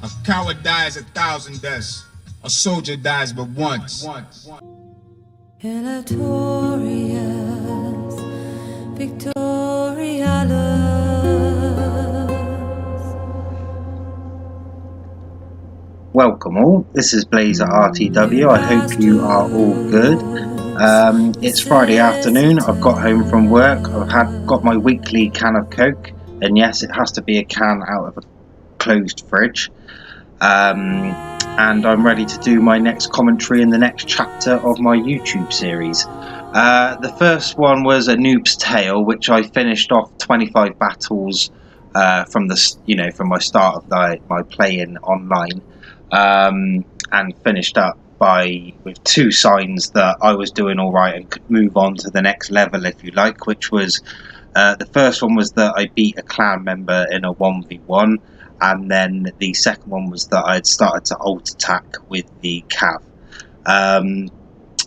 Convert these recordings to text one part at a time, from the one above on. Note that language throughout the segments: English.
A coward dies 1,000 deaths. A soldier dies but once. Illutorious, Victorialus. Welcome all, this is Blaezer RTW, I hope you are all good. It's Friday afternoon, I've got home from work, I've got my weekly can of Coke, and yes, it has to be a can out of a closed fridge. And I'm ready to do my next commentary in the next chapter of my YouTube series. The first one was A Noob's Tale, which I finished off 25 battles from my start of my playing online, and finished up with 2 signs that I was doing all right and could move on to the next level, if you like. Which was the first one was that I beat a clan member in a 1v1. And then the second one was that I had started to alt attack with the cav.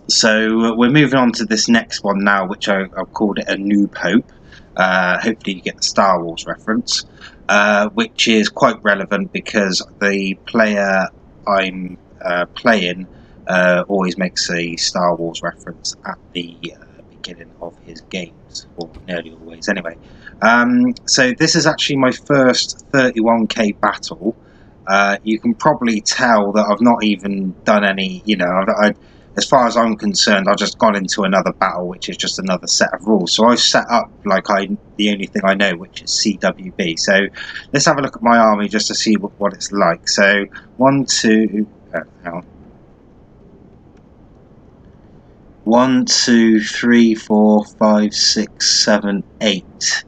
So we're moving on to this next one now, which I've called it A Noob Hope. Hopefully you get the Star Wars reference, which is quite relevant because the player I'm playing always makes a Star Wars reference at the beginning of his games, or nearly always anyway. So this is actually my first 31k battle. You can probably tell that I've not even done any, as far as I'm concerned, I've just gone into another battle, which is just another set of rules. So I've set up the only thing I know, which is CWB. So let's have a look at my army just to see what it's like. So 1, 2, 3, 4, 5, 6, 7, 8.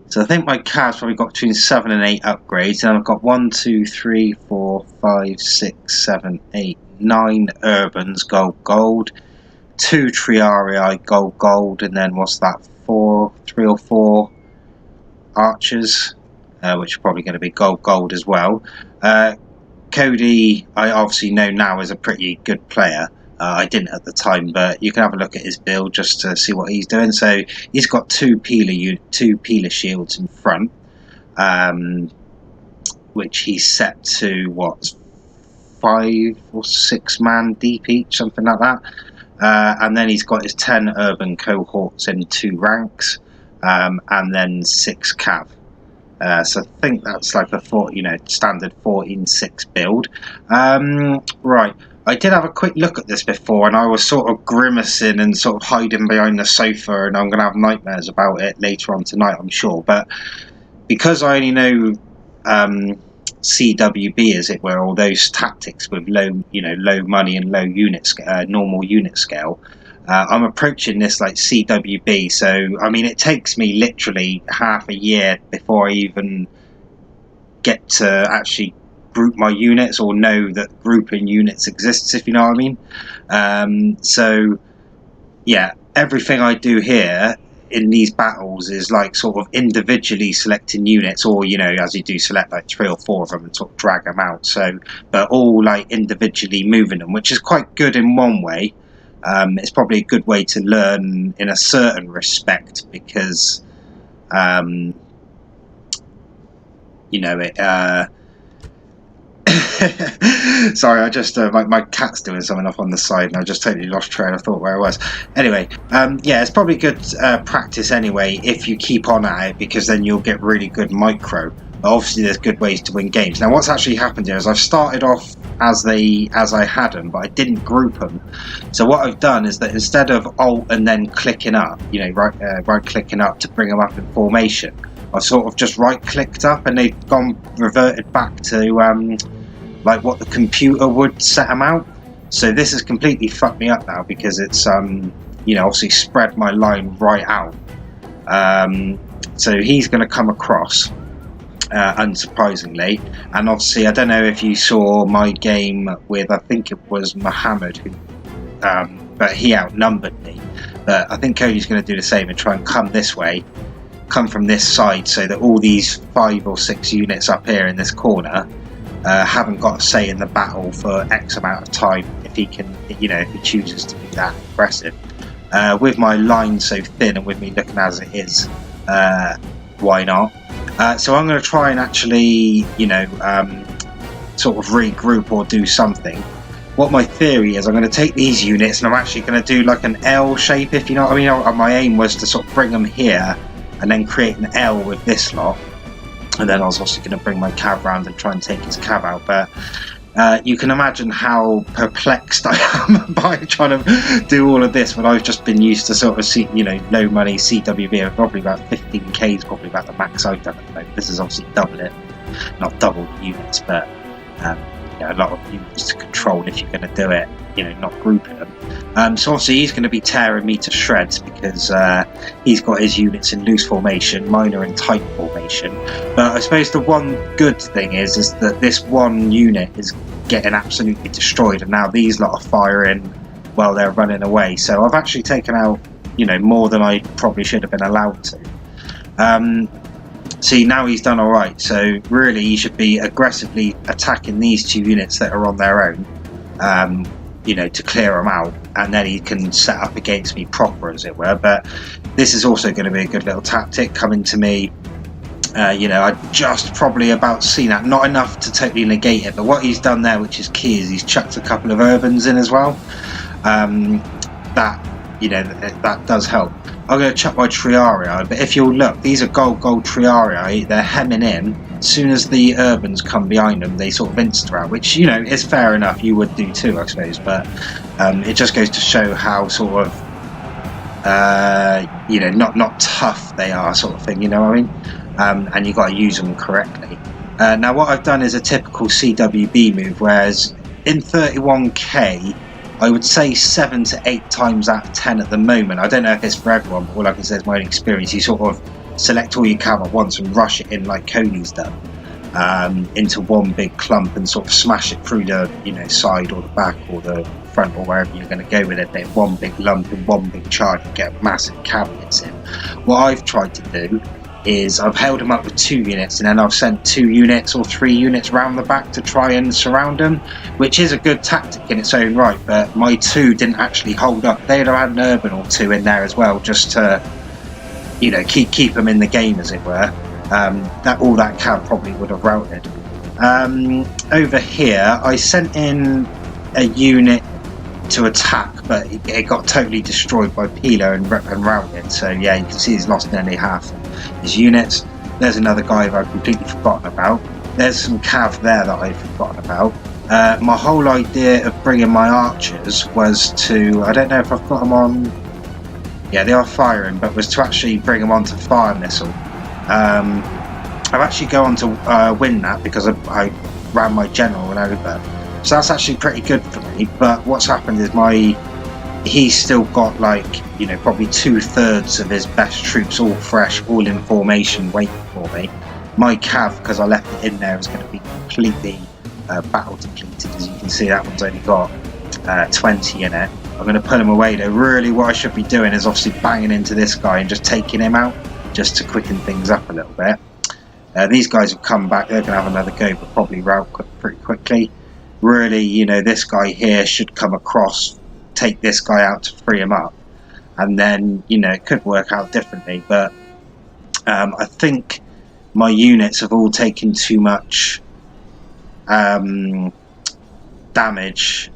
So I think my cav's probably got between 7 and 8 upgrades, and I've got 1, 2, 3, 4, 5, 6, 7, 8, 9 urbans, gold, 2 triarii, gold, and then what's that, 3 or 4 archers, which are probably going to be gold as well. Cody, I obviously know now, is a pretty good player. I didn't at the time, but you can have a look at his build just to see what he's doing. So he's got 2 peeler shields in front, which he's set to 5 or 6 man deep each, something like that. And then he's got his 10 urban cohorts in 2 ranks, and then 6 cav. So I think that's like a standard 14-6 build. Right. I did have a quick look at this before, and I was sort of grimacing and sort of hiding behind the sofa, and I'm going to have nightmares about it later on tonight, I'm sure. But because I only know CWB, as it were, or those tactics with low money and low normal unit scale, I'm approaching this like CWB. So I mean, it takes me literally half a year before I even get to actually group my units or know that grouping units exists, if you know what I mean. So yeah, everything I do here in these battles is like sort of individually selecting units, or as you do, select like 3 or 4 of them and sort of drag them out. So but all like individually moving them, which is quite good in one way. It's probably a good way to learn in a certain respect, because sorry, I just my cat's doing something off on the side, and I just totally lost train of thought where I was. Anyway, yeah, it's probably good practice anyway if you keep on at it, because then you'll get really good micro. But obviously, there's good ways to win games. Now, what's actually happened here is I've started off as I had them, but I didn't group them. So what I've done is that instead of alt and then clicking up, right clicking up to bring them up in formation, I've sort of just right clicked up, and they've reverted back to like what the computer would set them out. So this has completely fucked me up now, because it's obviously spread my line right out. So he's going to come across, unsurprisingly, and obviously I don't know if you saw my game with, I think it was Muhammad, who but he outnumbered me. But I think Cody's going to do the same and try and come this way, come from this side, so that all these 5 or 6 units up here in this corner haven't got a say in the battle for X amount of time, if he can, if he chooses to be that aggressive. With my line so thin and with me looking as it is, why not? So I'm going to try and actually, sort of regroup or do something. What my theory is, I'm going to take these units and I'm actually going to do like an L shape, if you know what I mean. My aim was to sort of bring them here and then create an L with this lot. And then I was also going to bring my cav round and try and take his cav out. But you can imagine how perplexed I am by trying to do all of this when I've just been used to sort of low money CWV. Probably about 15k is probably about the max I've done at the moment. This is obviously double it, not double the units, but a lot of units to control if you're going to do it, not grouping them. So obviously he's going to be tearing me to shreds because he's got his units in loose formation, mine are in tight formation. But I suppose the one good thing is that this one unit is getting absolutely destroyed, and now these lot are firing while they're running away. So I've actually taken out, more than I probably should have been allowed to. See, now he's done alright, so really he should be aggressively attacking these two units that are on their own, to clear them out, and then he can set up against me proper, as it were. But this is also going to be a good little tactic coming to me. I just probably about seen that, not enough to totally negate it, but what he's done there, which is key, is he's chucked a couple of urbans in as well. That does help. I'm going to chuck my Triarii, but if you'll look, these are gold Triarii. They're hemming in. As soon as the urbans come behind them, they sort of insta out, which is fair enough. You would do too, I suppose. But it just goes to show how sort of not tough they are, sort of thing. You know what I mean? And you got to use them correctly. Now, what I've done is a typical CWB move, whereas in 31k. I would say 7 to 8 times out of 10 at the moment. I don't know if it's for everyone, but all I can say is my own experience. You sort of select all your cav at once and rush it in like Coney's done, into one big clump and sort of smash it through the side or the back or the front or wherever you're going to go with it. But in one big lump in one big charge and get massive cav hits in. What I've tried to do is I've held them up with 2 units, and then I've sent 2 units or 3 units round the back to try and surround them, which is a good tactic in its own right. But my 2 didn't actually hold up. They'd have had an urban or 2 in there as well, just to keep them in the game, as it were. All that cav probably would have routed. Over here I sent in a unit to attack, but it got totally destroyed by Peeler and routed. So yeah, you can see he's lost nearly half his units. There's another guy that I've completely forgotten about. There's some cav there that I've forgotten about. My whole idea of bringing my archers was to, I don't know if I've got them on, yeah they are firing, but was to actually bring them on to fire missile. I've actually go on to win that because I ran my general over. So that's actually pretty good for me. But what's happened is he's still got probably 2/3 of his best troops all fresh, all in formation, waiting for me. My cav, because I left it in there, is going to be completely battle depleted. As you can see, that one's only got 20 in it. I'm going to put him away though. Really what I should be doing is obviously banging into this guy and just taking him out, just to quicken things up a little bit. These guys have come back. They're going to have another go, but probably rout pretty quickly. Really, this guy here should come across, take this guy out to free him up, and then it could work out differently. But I think my units have all taken too much damage.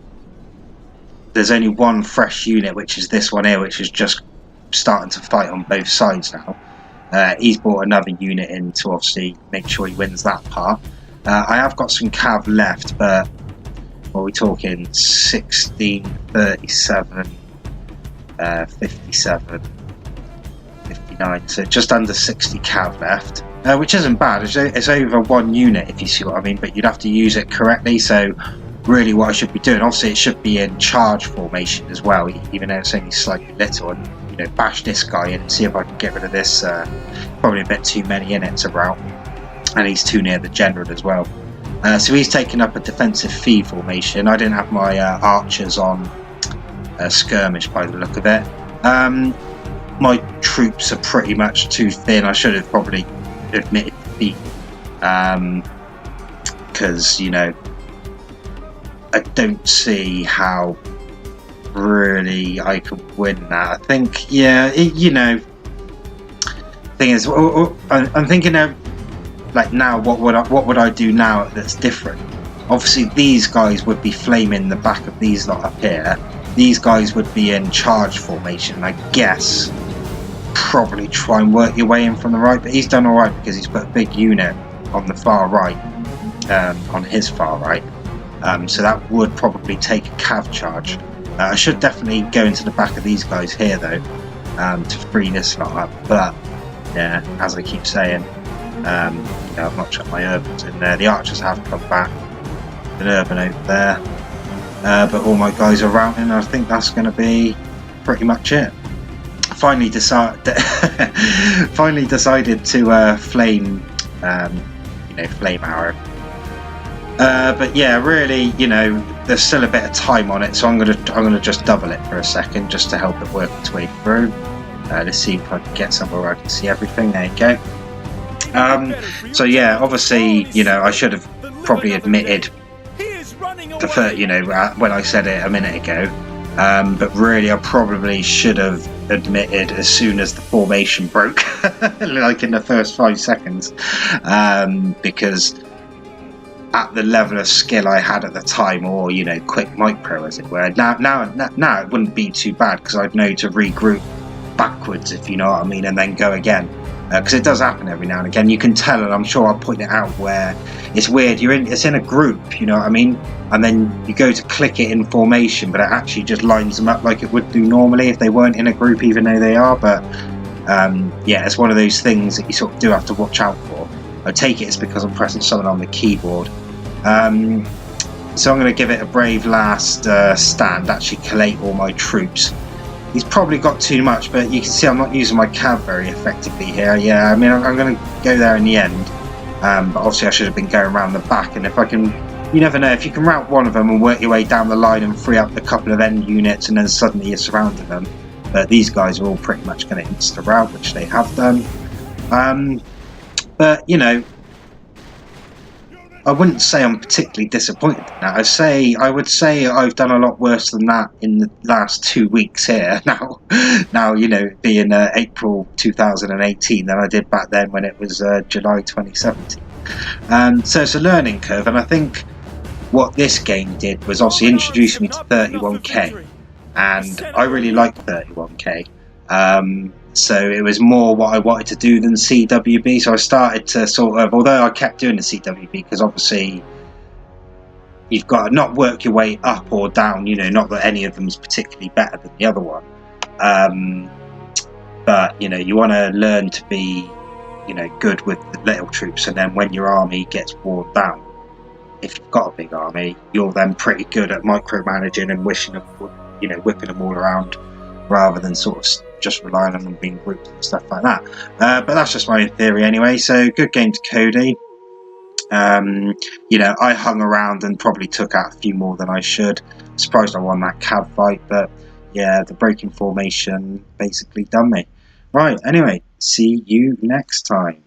There's only one fresh unit, which is this one here, which is just starting to fight on both sides now. He's brought another unit in to obviously make sure he wins that part. I have got some cav left, but what are we talking? 16, 37, 57, 59, so just under 60 cav left, which isn't bad. It's over 1 unit, if you see what I mean, but you'd have to use it correctly. So really what I should be doing, obviously it should be in charge formation as well, even though it's only slightly little, and bash this guy in and see if I can get rid of this. Probably a bit too many in it to rout, and he's too near the general as well. So he's taken up a defensive fee formation. I didn't have my archers on skirmish by the look of it. My troops are pretty much too thin. I should have probably admitted defeat, because I don't see how really I could win that. I think, thing is, I'm thinking of now, what would I do now that's different? Obviously, these guys would be flaming the back of these lot up here. These guys would be in charge formation, I guess. Probably try and work your way in from the right, but he's done all right because he's put a big unit on the far right, on his far right. So that would probably take a cav charge. I should definitely go into the back of these guys here though, to free this lot up. But yeah, as I keep saying, you know, I've not chucked my urbans in there. The archers have come back. An urban over there, but all my guys are routing. And I think that's going to be pretty much it. Finally decided to flame, you know, flame arrow. But yeah, really, you know, there's still a bit of time on it, so I'm gonna just double it for a second just to help it work its way through. Let's see if I can get somewhere where I can see everything. There you go. So yeah, obviously, you know, I should have probably admitted the first, you know, when I said it a minute ago. But really, I probably should have admitted as soon as the formation broke, like in the first 5 seconds, because at the level of skill I had at the time, or you know, quick micro as it were. Now it wouldn't be too bad because I'd know to regroup backwards, if you know what I mean, and then go again. Because it does happen every now and again. You can tell, and I'm sure I'll point it out, where it's weird. It's in a group, you know what I mean, and then you go to click it in formation, but it actually just lines them up like it would do normally if they weren't in a group, even though they are. But yeah, it's one of those things that you sort of do have to watch out for. I take it it's because I'm pressing something on the keyboard. So I'm going to give it a brave last stand. Actually, collate all my troops. He's probably got too much, but you can see I'm not using my cav very effectively here. Yeah, I mean, I'm going to go there in the end. But obviously I should have been going around the back, and if I can, you never know, if you can rout one of them and work your way down the line and free up a couple of end units, and then suddenly you're surrounding them. But these guys are all pretty much going to insta-rout, which they have done. But, you know, I wouldn't say I'm particularly disappointed in that. I would say I've done a lot worse than that in the last 2 weeks here. Now you know, being April 2018 than I did back then when it was July 2017. So it's a learning curve, and I think what this game did was obviously introduce me to 31k, and I really like 31k. So it was more what I wanted to do than CWB. So I started to sort of, although I kept doing the CWB, because obviously you've got to not work your way up or down, you know, not that any of them is particularly better than the other one. But, you know, you want to learn to be, you know, good with the little troops, and then when your army gets worn down, if you've got a big army, you're then pretty good at micromanaging and wishing them, you know, whipping them all around, rather than sort of just relying on them being grouped and stuff like that. But that's just my theory anyway. So good game to Cody. You know, I hung around and probably took out a few more than I should. Surprised I won that cav fight, but yeah, the breaking formation basically done me. Right, anyway, see you next time.